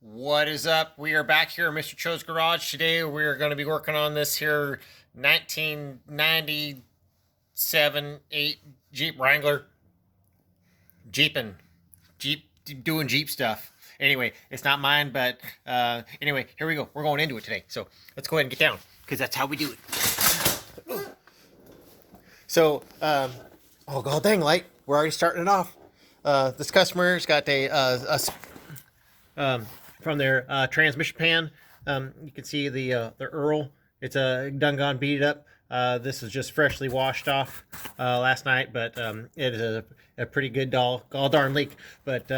What is up? We are back here in Mr. Cho's garage. Today we're going to be working on this here 1997 8 Jeep Wrangler. Jeep doing Jeep stuff. Anyway, it's not mine, but anyway, here we go. We're going into it today. So let's go ahead and get down, because that's how we do it. So, oh god dang light, we're already starting it off. This customer's got from their transmission pan. You can see the Earl. It's done gone beat up. This is just freshly washed off last night, but it is a pretty good all darn leak. But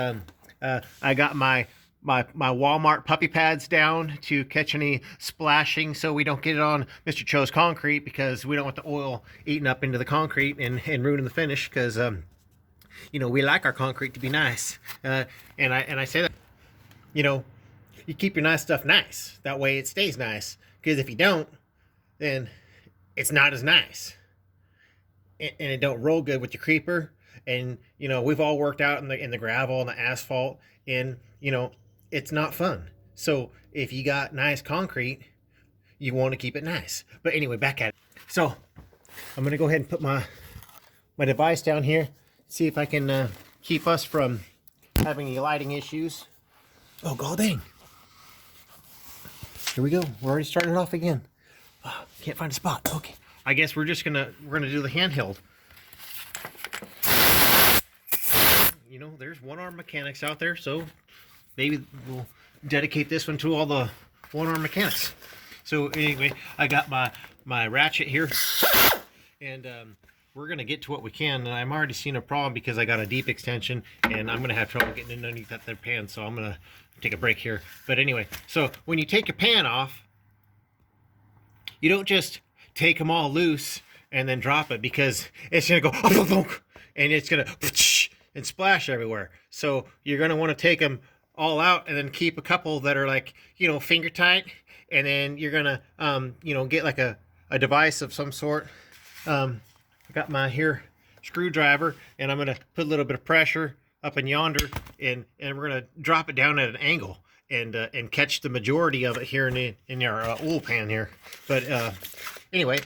I got my Walmart puppy pads down to catch any splashing, so we don't get it on Mr. Cho's concrete, because we don't want the oil eating up into the concrete and ruining the finish, because you know, we like our concrete to be nice. And I say that, you know, you keep your nice stuff nice. That way it stays nice. Because if you don't, then it's not as nice. And it don't roll good with your creeper. And, you know, we've all worked out in the gravel and the asphalt. And, you know, it's not fun. So if you got nice concrete, you want to keep it nice. But anyway, back at it. So I'm going to go ahead and put my device down here. See if I can keep us from having any lighting issues. Oh, god dang. Here we go. We're already starting it off again. Oh, can't find a spot. Okay. I guess we're gonna do the handheld. You know, there's one-arm mechanics out there, so maybe we'll dedicate this one to all the one-arm mechanics. So anyway, I got my ratchet here, and we're gonna get to what we can. And I'm already seeing a problem because I got a deep extension, and I'm gonna have trouble getting underneath that pan. So I'm gonna take a break here. But anyway, so when you take your pan off, you don't just take them all loose and then drop it, because it's gonna go and it's gonna and splash everywhere. So you're gonna want to take them all out and then keep a couple that are, like, you know, finger tight, and then you're gonna you know, get like a device of some sort. I got my here screwdriver, and I'm gonna put a little bit of pressure up in yonder, and we're gonna drop it down at an angle and catch the majority of it here in our oil pan here. But anyway,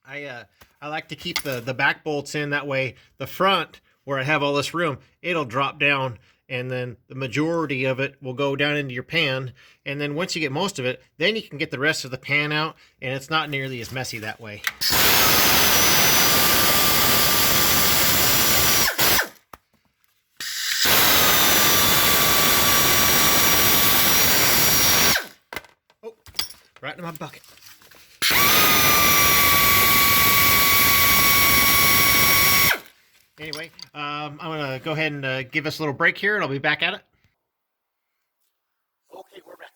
I like to keep the back bolts in. That way the front, where I have all this room, it'll drop down, and then the majority of it will go down into your pan. And then once you get most of it, then you can get the rest of the pan out, and it's not nearly as messy that way. Oh, right in my bucket. Anyway, I'm going to go ahead and give us a little break here, and I'll be back at it. Okay, we're back.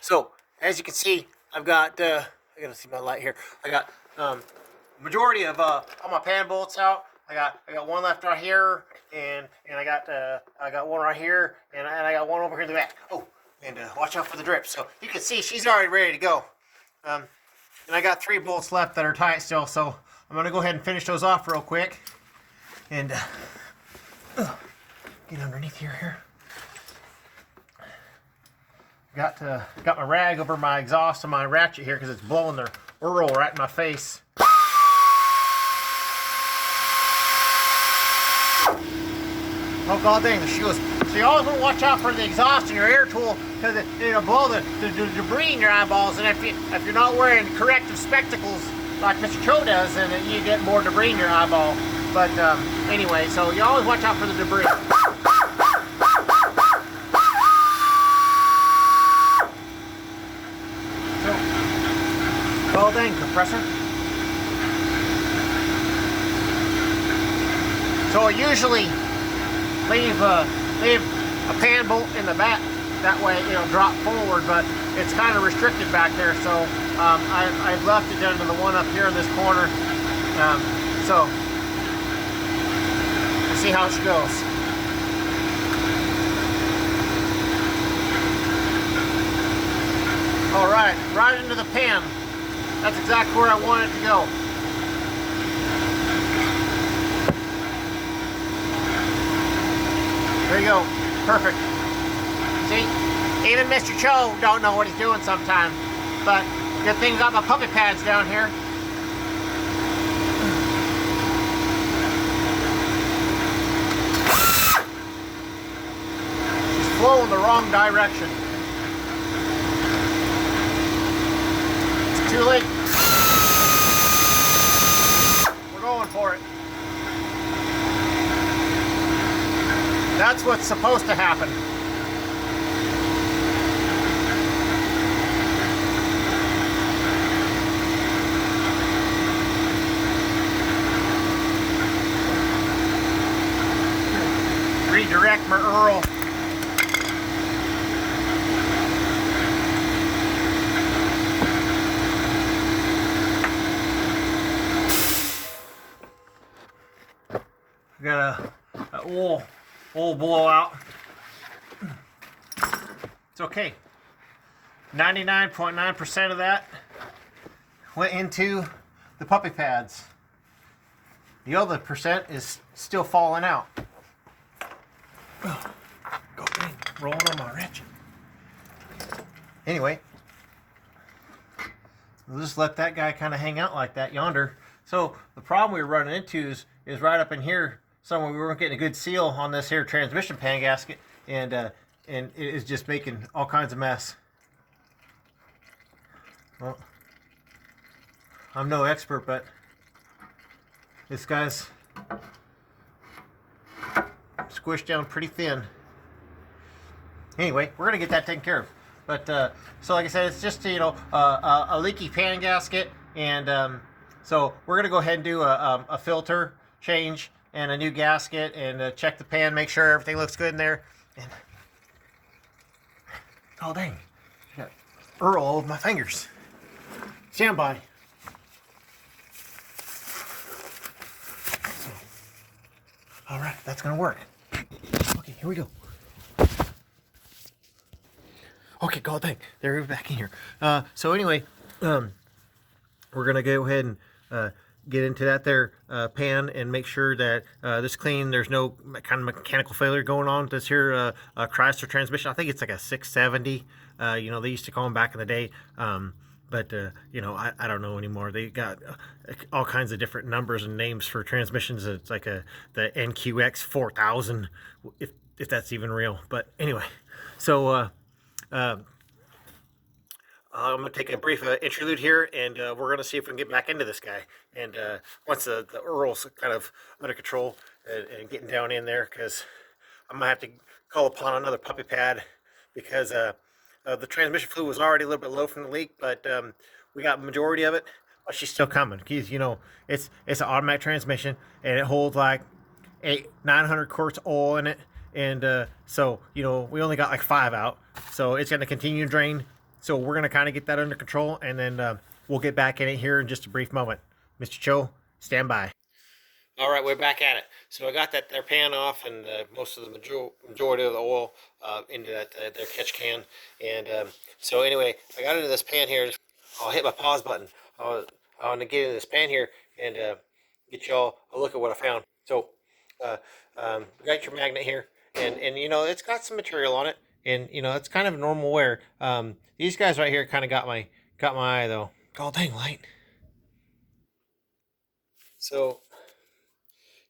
So, as you can see, I've got, I got to see my light here. I got majority of all my pan bolts out. I got one left right here, and I got one right here, and I got one over here in the back. Oh, and watch out for the drip. So you can see she's already ready to go. And I got 3 bolts left that are tight still, so I'm going to go ahead and finish those off real quick. And get underneath here. Got my rag over my exhaust and my ratchet here, because it's blowing the Earl right in my face. Oh god dang, the shoes. So you always want to watch out for the exhaust in your air tool, because it'll blow the debris in your eyeballs. And if you're not wearing corrective spectacles like Mr. Cho does, then you get more debris in your eyeball. But anyway, so you always watch out for the debris. So, well dang, compressor. So I usually leave a pan bolt in the back. That way it'll drop forward, but it's kind of restricted back there. So I've left it down to the one up here in this corner. So see how she goes. All right into the pan. That's exactly where I want it to go. There you go. Perfect. See, even Mr. Cho don't know what he's doing sometimes. But good thing I got my puppy pads down here. She's flowing the wrong direction. It's too late. We're going for it. That's what's supposed to happen. Redirect my Earl. Got a oil blowout. It's okay. 99.9% of that went into the puppy pads. The other percent is still falling out. Go dang, rolling on my wrench. Anyway, we'll just let that guy kind of hang out like that yonder. So the problem we were running into is right up in here somewhere. We weren't getting a good seal on this here transmission pan gasket, and it is just making all kinds of mess. Well, I'm no expert, but this guy's squished down pretty thin. Anyway, we're gonna get that taken care of. But so like I said, it's just a leaky pan gasket, and so we're gonna go ahead and do a filter change and a new gasket, and check the pan, make sure everything looks good in there. And oh dang, I got Earl all over my fingers. Stand by. So, all right, that's gonna work. Okay, here we go. Okay, God dang, they're back in here. So anyway, we're gonna go ahead and get into that there pan and make sure that this clean. There's no kind of mechanical failure going on with this here Chrysler transmission. I think it's like a 670. They used to call them back in the day. But I don't know anymore. They got all kinds of different numbers and names for transmissions. It's like the NQX 4000, if that's even real. But anyway, so I'm gonna take a brief interlude here, and we're gonna see if we can get back into this guy. And once the Earl's kind of under control and getting down in there, because I'm gonna have to call upon another puppy pad, because the transmission fluid was already a little bit low from the leak, but we got the majority of it. But she's still coming. Because it's an automatic transmission, and it holds like 900 quarts of oil in it, and so we only got like 5 out, so it's going to continue to drain. So we're going to kind of get that under control, and then we'll get back in it here in just a brief moment. Mr. Cho, stand by. All right, we're back at it. So I got their pan off, and most of the majority of the oil into their catch can. And so anyway, I got into this pan here. I'll hit my pause button. I want to get into this pan here and get y'all a look at what I found. So we got your magnet here, and it's got some material on it, and it's kind of normal wear. These guys right here kind of got my eye though. Oh dang, light. So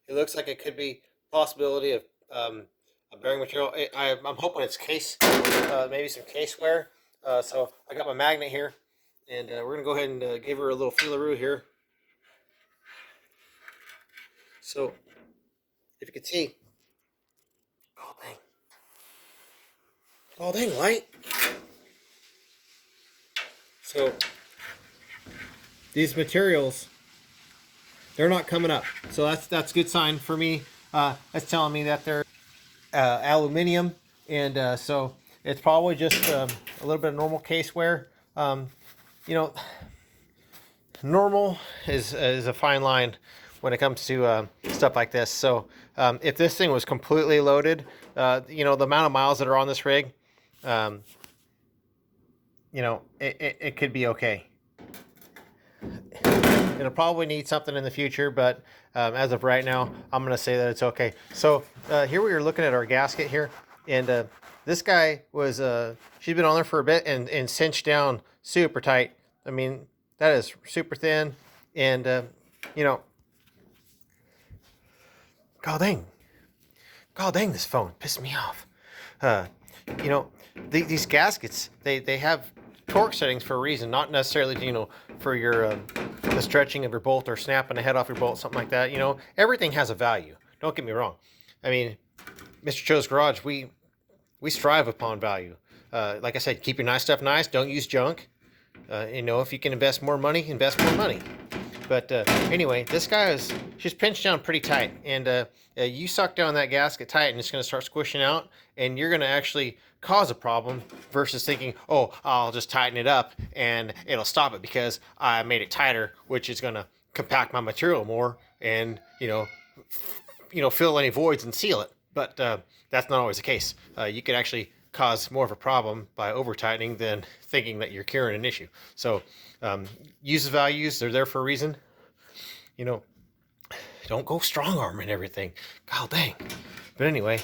it looks like it could be a possibility of a bearing material. I'm hoping it's case, maybe some case wear. So I got my magnet here, and we're gonna go ahead and give her a little feelaroo here. So if you can see, oh dang, light. So these materials, they're not coming up, so that's a good sign for me. That's telling me that they're aluminum, and so it's probably just a little bit of normal case wear. Normal is a fine line when it comes to stuff like this. So if this thing was completely loaded, the amount of miles that are on this rig, it could be okay. It'll probably need something in the future, but as of right now, I'm going to say that it's okay. So here we are looking at our gasket here, and this guy was, she's been on there for a bit and cinched down super tight. I mean, that is super thin, and you know, god dang, this phone pissed me off. You know, these gaskets, they have torque settings for a reason, not necessarily, you know, for your the stretching of your bolt or snapping the head off your bolt, something like that. You know, everything has a value. Don't get me wrong. I mean, Mr. Cho's Garage, we strive upon value. Like I said, keep your nice stuff nice. Don't use junk. You know, if you can invest more money, invest more money. But anyway, this guy she's pinched down pretty tight, and you suck down that gasket tight, and it's going to start squishing out, and you're going to actually cause a problem versus thinking, oh, I'll just tighten it up and it'll stop it because I made it tighter, which is going to compact my material more and you know fill any voids and seal it. But that's not always the case. You could actually cause more of a problem by over tightening than thinking that you're curing an issue. So use the values, they're there for a reason. You know, don't go strong arming everything. God dang. But anyway,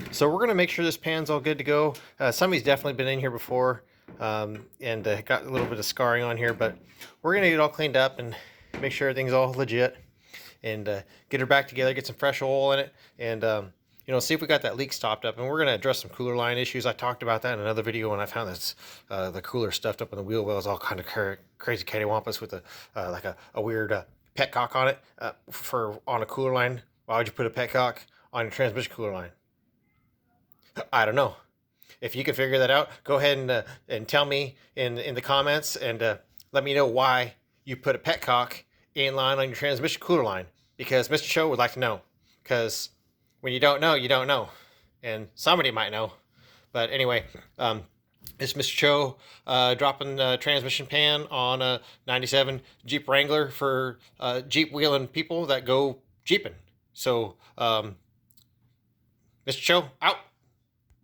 so we're going to make sure this pan's all good to go. Somebody's definitely been in here before and got a little bit of scarring on here, but we're going to get it all cleaned up and make sure everything's all legit and get her back together, get some fresh oil in it, and you know, see if we got that leak stopped up. And we're going to address some cooler line issues. I talked about that in another video when I found this the cooler stuffed up in the wheel wells, all kind of crazy cattywampus with like a weird petcock on it on a cooler line. Why would you put a petcock on your transmission cooler line? I don't know. If you can figure that out, go ahead and tell me in the comments, and let me know why you put a petcock in line on your transmission cooler line, because Mr. Cho would like to know. Because when you don't know, you don't know, and somebody might know. But anyway, it's Mr. Cho dropping the transmission pan on a 97 Jeep Wrangler for Jeep wheeling people that go Jeeping. So Mr. Cho, out.